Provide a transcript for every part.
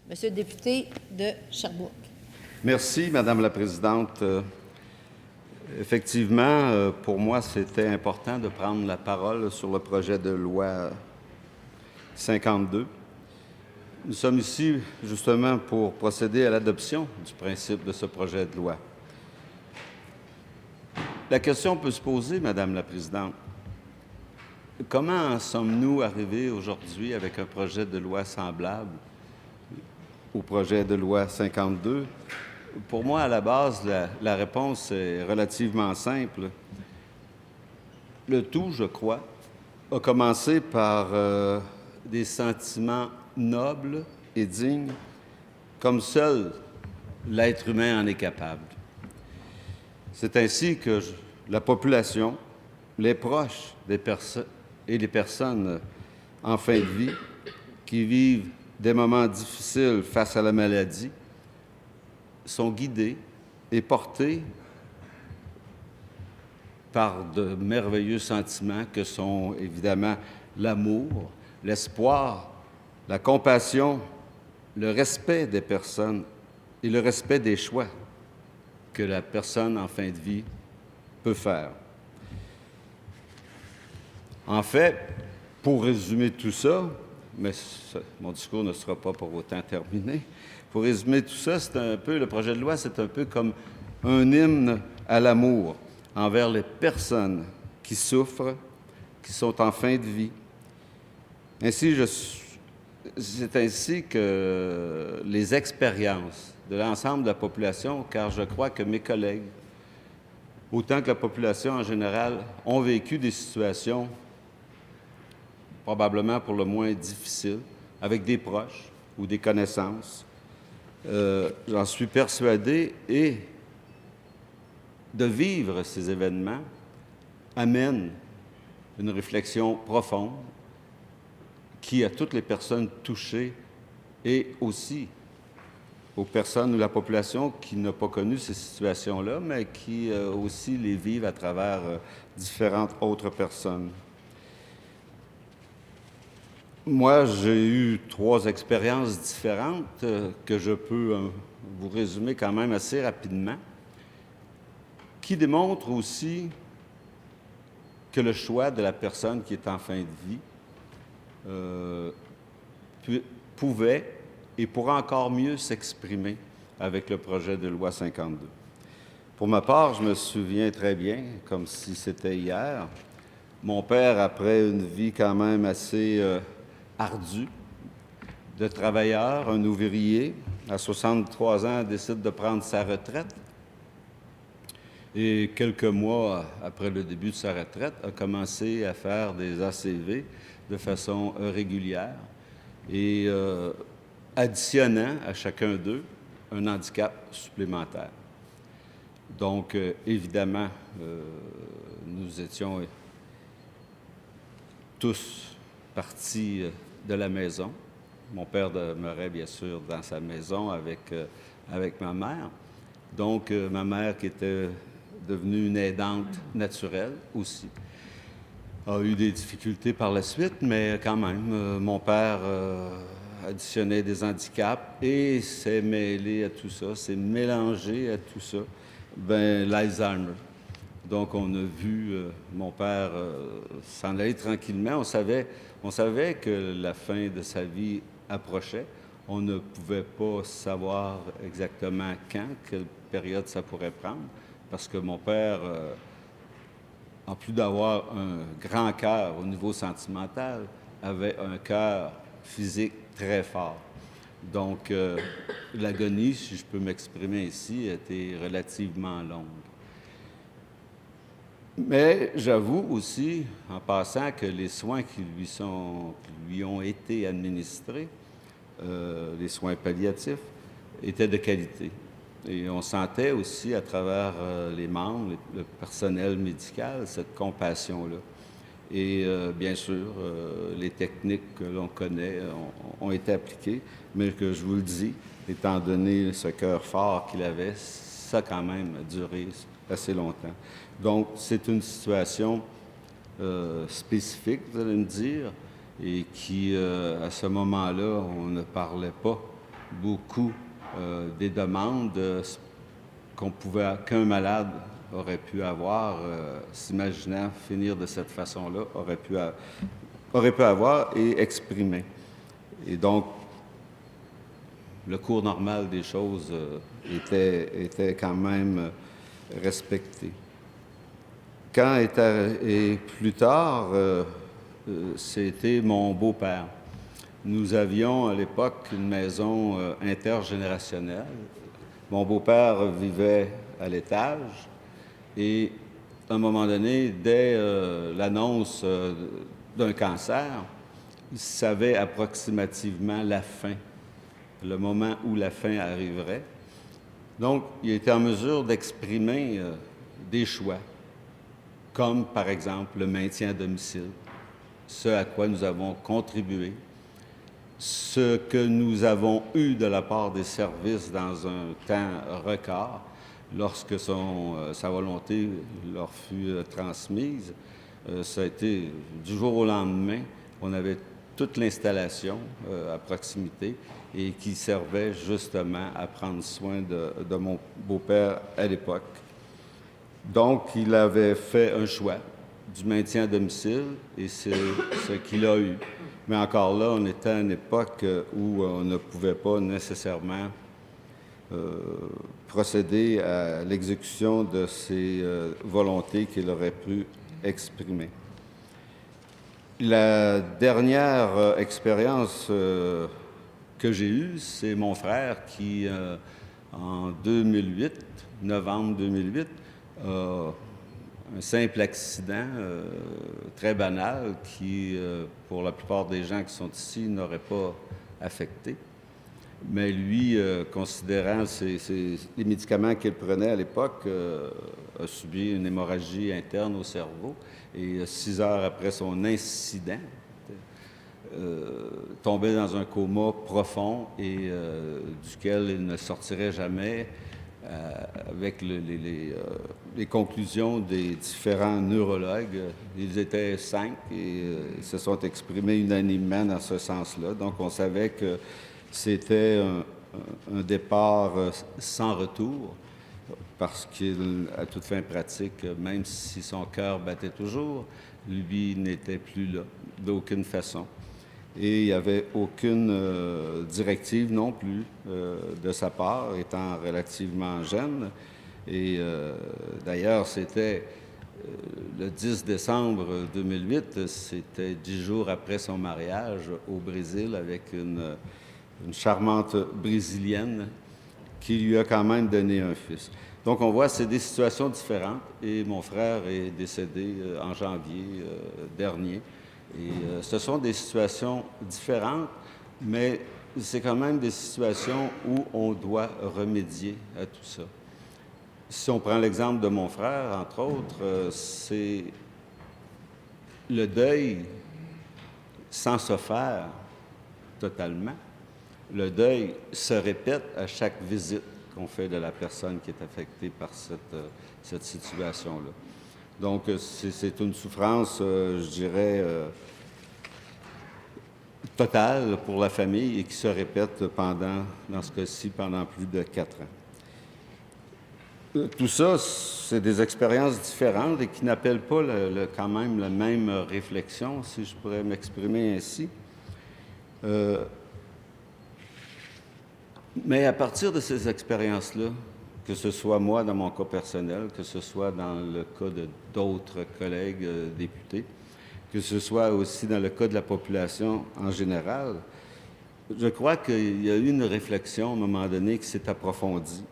Monsieur le député de Sherbrooke. Merci, Madame la Présidente. Effectivement, pour moi, c'était important de prendre la parole sur le projet de loi 52. Nous sommes ici justement pour procéder à l'adoption du principe de ce projet de loi. La question peut se poser, Madame la Présidente. Comment sommes-nous arrivés aujourd'hui avec un projet de loi semblable au projet de loi 52? Pour moi, à la base, la réponse est relativement simple. Le tout, je crois, a commencé par des sentiments nobles et dignes, comme seul l'être humain en est capable. C'est ainsi que la population, les proches des personnes et les personnes en fin de vie qui vivent des moments difficiles face à la maladie sont guidés et portés par de merveilleux sentiments que sont évidemment l'amour, l'espoir, la compassion, le respect des personnes et le respect des choix que la personne en fin de vie peut faire. En fait, pour résumer tout ça, mais mon discours ne sera pas pour autant terminé, pour résumer tout ça, c'est un peu, le projet de loi, c'est un peu comme un hymne à l'amour envers les personnes qui souffrent, qui sont en fin de vie. C'est ainsi que les expériences de l'ensemble de la population, car je crois que mes collègues, autant que la population en général, ont vécu des situations probablement pour le moins difficiles, avec des proches ou des connaissances. J'en suis persuadé, et de vivre ces événements amène une réflexion profonde qui, à toutes les personnes touchées et aussi aux personnes ou la population qui n'a pas connu ces situations-là, mais qui aussi les vivent à travers différentes autres personnes. Moi, j'ai eu 3 expériences différentes que je peux vous résumer quand même assez rapidement, qui démontrent aussi que le choix de la personne qui est en fin de vie pouvait et pourra encore mieux s'exprimer avec le projet de loi 52. Pour ma part, je me souviens très bien, comme si c'était hier, mon père, après une vie quand même assez ardu, de travailleur, un ouvrier, à 63 ans, décide de prendre sa retraite. Et quelques mois après le début de sa retraite, a commencé à faire des ACV de façon régulière et additionnant à chacun d'eux un handicap supplémentaire. Donc, évidemment, nous étions tous partis de la maison. Mon père demeurait bien sûr dans sa maison avec ma mère. Donc, ma mère, qui était devenue une aidante naturelle aussi, a eu des difficultés par la suite, mais quand même, mon père additionnait des handicaps et s'est mêlé à tout ça, s'est mélangé à tout ça, l'Alzheimer. Donc, on a vu mon père s'en aller tranquillement. On savait que la fin de sa vie approchait. On ne pouvait pas savoir exactement quand, quelle période ça pourrait prendre, parce que mon père, en plus d'avoir un grand cœur au niveau sentimental, avait un cœur physique très fort. Donc, l'agonie, si je peux m'exprimer ici, était relativement longue. Mais j'avoue aussi, en passant, que les soins qui lui ont été administrés, les soins palliatifs, étaient de qualité. Et on sentait aussi à travers les membres, le personnel médical, cette compassion-là. Et bien sûr, les techniques que l'on connaît ont été appliquées, mais que je vous le dis, étant donné ce cœur fort qu'il avait, ça a quand même duré assez longtemps. Donc, c'est une situation spécifique, vous allez me dire, et qui, à ce moment-là, on ne parlait pas beaucoup des demandes qu'un malade aurait pu avoir, s'imaginant finir de cette façon-là, aurait pu avoir et exprimer. Et donc, le cours normal des choses était quand même respecté. Et plus tard, c'était mon beau-père. Nous avions à l'époque une maison intergénérationnelle. Mon beau-père vivait à l'étage et à un moment donné, dès l'annonce d'un cancer, il savait approximativement la fin, le moment où la fin arriverait. Donc, il était en mesure d'exprimer des choix, comme par exemple le maintien à domicile, ce à quoi nous avons contribué, ce que nous avons eu de la part des services dans un temps record, lorsque sa volonté leur fut transmise. Ça a été du jour au lendemain, on avait toute l'installation à proximité et qui servait justement à prendre soin de mon beau-père à l'époque. Donc, il avait fait un choix du maintien à domicile et c'est ce qu'il a eu. Mais encore là, on était à une époque où on ne pouvait pas nécessairement procéder à l'exécution de ses volontés qu'il aurait pu exprimer. La dernière expérience que j'ai eue, c'est mon frère qui, en 2008, novembre 2008, un simple accident très banal qui, pour la plupart des gens qui sont ici, n'aurait pas affecté. Mais lui, considérant les médicaments qu'il prenait à l'époque, a subi une hémorragie interne au cerveau. Et 6 heures après son incident, tombait dans un coma profond et duquel il ne sortirait jamais avec les conclusions des différents neurologues. Ils étaient 5 et se sont exprimés unanimement dans ce sens-là. Donc, on savait que c'était un départ sans retour parce qu'à toute fin pratique, même si son cœur battait toujours, lui n'était plus là, d'aucune façon. Et il n'y avait aucune directive non plus de sa part, étant relativement jeune. Et d'ailleurs, c'était le 10 décembre 2008, c'était 10 jours après son mariage au Brésil avec une charmante Brésilienne qui lui a quand même donné un fils. Donc, on voit, c'est des situations différentes. Et mon frère est décédé en janvier dernier. Et ce sont des situations différentes, mais c'est quand même des situations où on doit remédier à tout ça. Si on prend l'exemple de mon frère, entre autres, c'est le deuil sans se faire totalement. Le deuil se répète à chaque visite qu'on fait de la personne qui est affectée par cette situation-là. Donc, c'est une souffrance, je dirais, totale pour la famille et qui se répète dans ce cas-ci, pendant plus de 4 ans. Tout ça, c'est des expériences différentes et qui n'appellent pas quand même la même réflexion, si je pourrais m'exprimer ainsi. Mais à partir de ces expériences-là, que ce soit moi dans mon cas personnel, que ce soit dans le cas de d'autres collègues députés, que ce soit aussi dans le cas de la population en général, je crois qu'il y a eu une réflexion à un moment donné qui s'est approfondie.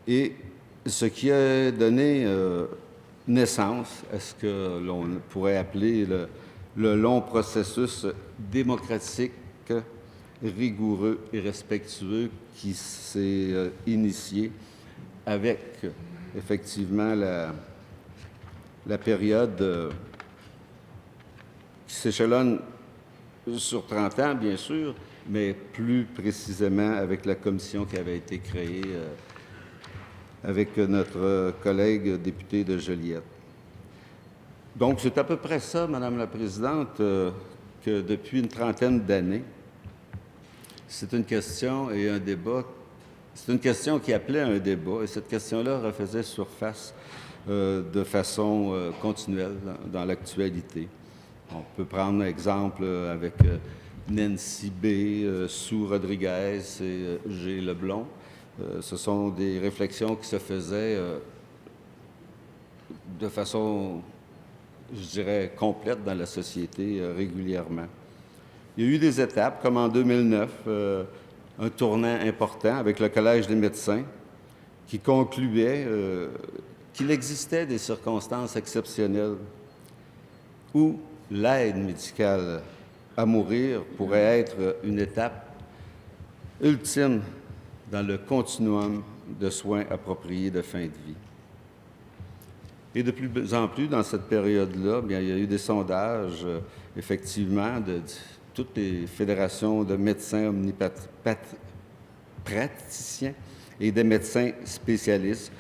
Et ce qui a donné naissance à ce que l'on pourrait appeler le long processus démocratique, rigoureux et respectueux qui s'est initié avec, effectivement, la période qui s'échelonne sur 30 ans, bien sûr, mais plus précisément avec la commission qui avait été créée avec notre collègue député de Joliette. Donc, c'est à peu près ça, Madame la Présidente, que depuis une trentaine d'années, c'est une question et un débat. C'est une question qui appelait un débat, et cette question-là refaisait surface de façon continuelle dans l'actualité. On peut prendre exemple avec Nancy B., Sue Rodriguez et G. Leblond. Ce sont des réflexions qui se faisaient de façon, je dirais, complète dans la société régulièrement. Il y a eu des étapes, comme en 2009, un tournant important avec le Collège des médecins qui concluait qu'il existait des circonstances exceptionnelles où l'aide médicale à mourir pourrait être une étape ultime dans le continuum de soins appropriés de fin de vie. Et de plus en plus, dans cette période-là, bien, il y a eu des sondages, effectivement, de toutes les fédérations de médecins praticiens et des médecins spécialistes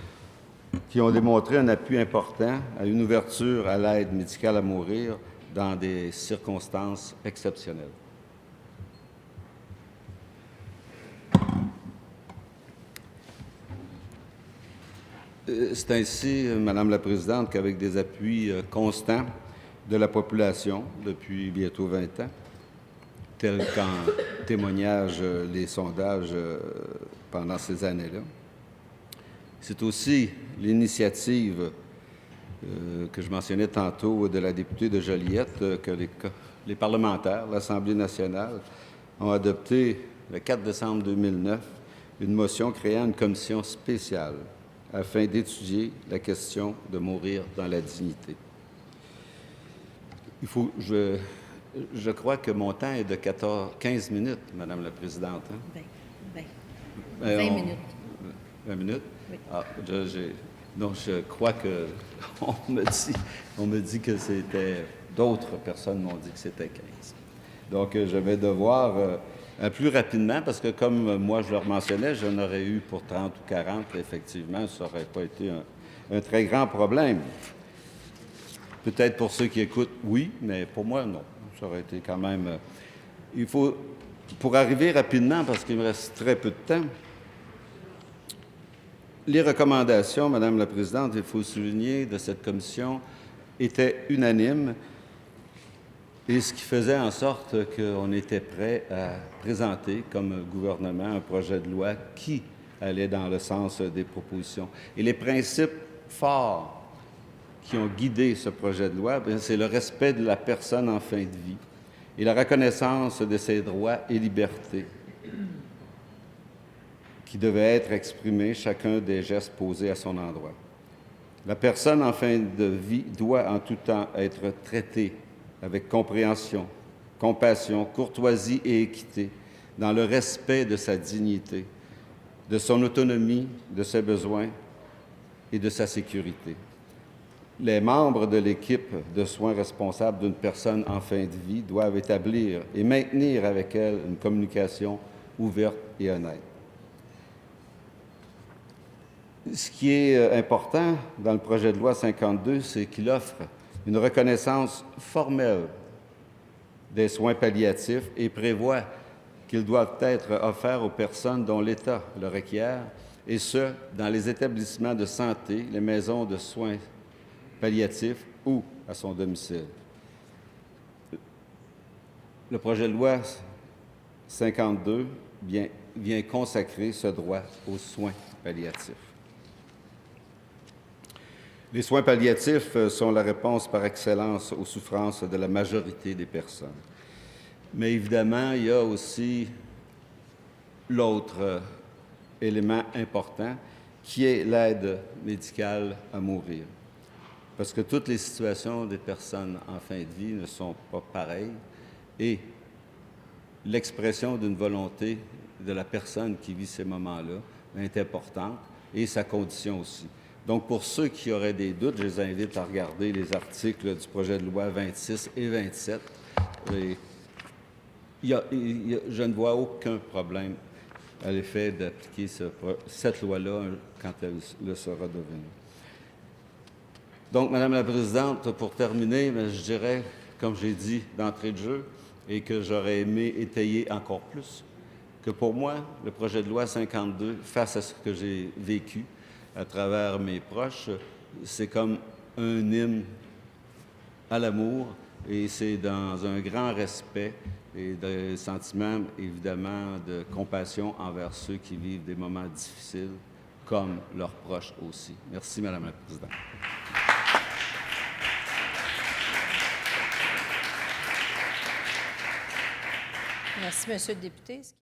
qui ont démontré un appui important à une ouverture à l'aide médicale à mourir dans des circonstances exceptionnelles. C'est ainsi, Madame la Présidente, qu'avec des appuis constants de la population depuis bientôt 20 ans, tels qu'en témoignage les sondages pendant ces années-là, c'est aussi l'initiative que je mentionnais tantôt de la députée de Joliette que les parlementaires, l'Assemblée nationale, ont adopté le 4 décembre 2009 une motion créant une commission spéciale afin d'étudier la question de mourir dans la dignité. Je crois que mon temps est de 15 minutes, Madame la Présidente. Hein? 20 minutes. 20 minutes? Oui. Ah, donc, je crois que on me dit que c'était... D'autres personnes m'ont dit que c'était 15. Donc, je vais devoir... plus rapidement, parce que comme moi je leur mentionnais, j'en aurais eu pour 30 ou 40, effectivement, ça n'aurait pas été un très grand problème. Peut-être pour ceux qui écoutent, oui, mais pour moi, non. Ça aurait été quand même... il faut, pour arriver rapidement, parce qu'il me reste très peu de temps, les recommandations, Madame la Présidente, il faut souligner, de cette commission étaient unanimes. Et ce qui faisait en sorte qu'on était prêt à présenter comme gouvernement un projet de loi qui allait dans le sens des propositions. Et les principes forts qui ont guidé ce projet de loi, c'est le respect de la personne en fin de vie et la reconnaissance de ses droits et libertés qui devaient être exprimés chacun des gestes posés à son endroit. La personne en fin de vie doit en tout temps être traitée avec compréhension, compassion, courtoisie et équité, dans le respect de sa dignité, de son autonomie, de ses besoins et de sa sécurité. Les membres de l'équipe de soins responsable d'une personne en fin de vie doivent établir et maintenir avec elle une communication ouverte et honnête. Ce qui est important dans le projet de loi 52, c'est qu'il offre une reconnaissance formelle des soins palliatifs et prévoit qu'ils doivent être offerts aux personnes dont l'État le requiert, et ce, dans les établissements de santé, les maisons de soins palliatifs ou à son domicile. Le projet de loi 52 vient consacrer ce droit aux soins palliatifs. Les soins palliatifs sont la réponse par excellence aux souffrances de la majorité des personnes. Mais évidemment, il y a aussi l'autre élément important qui est l'aide médicale à mourir. Parce que toutes les situations des personnes en fin de vie ne sont pas pareilles et l'expression d'une volonté de la personne qui vit ces moments-là est importante et sa condition aussi. Donc, pour ceux qui auraient des doutes, je les invite à regarder les articles du projet de loi 26 et 27. Et je ne vois aucun problème à l'effet d'appliquer cette loi-là quand elle le sera devenue. Donc, Madame la Présidente, pour terminer, je dirais, comme j'ai dit d'entrée de jeu, et que j'aurais aimé étayer encore plus, que pour moi, le projet de loi 52, face à ce que j'ai vécu à travers mes proches, c'est comme un hymne à l'amour et c'est dans un grand respect et des sentiments, évidemment, de compassion envers ceux qui vivent des moments difficiles, comme leurs proches aussi. Merci, Madame la Présidente. Merci, Monsieur le député.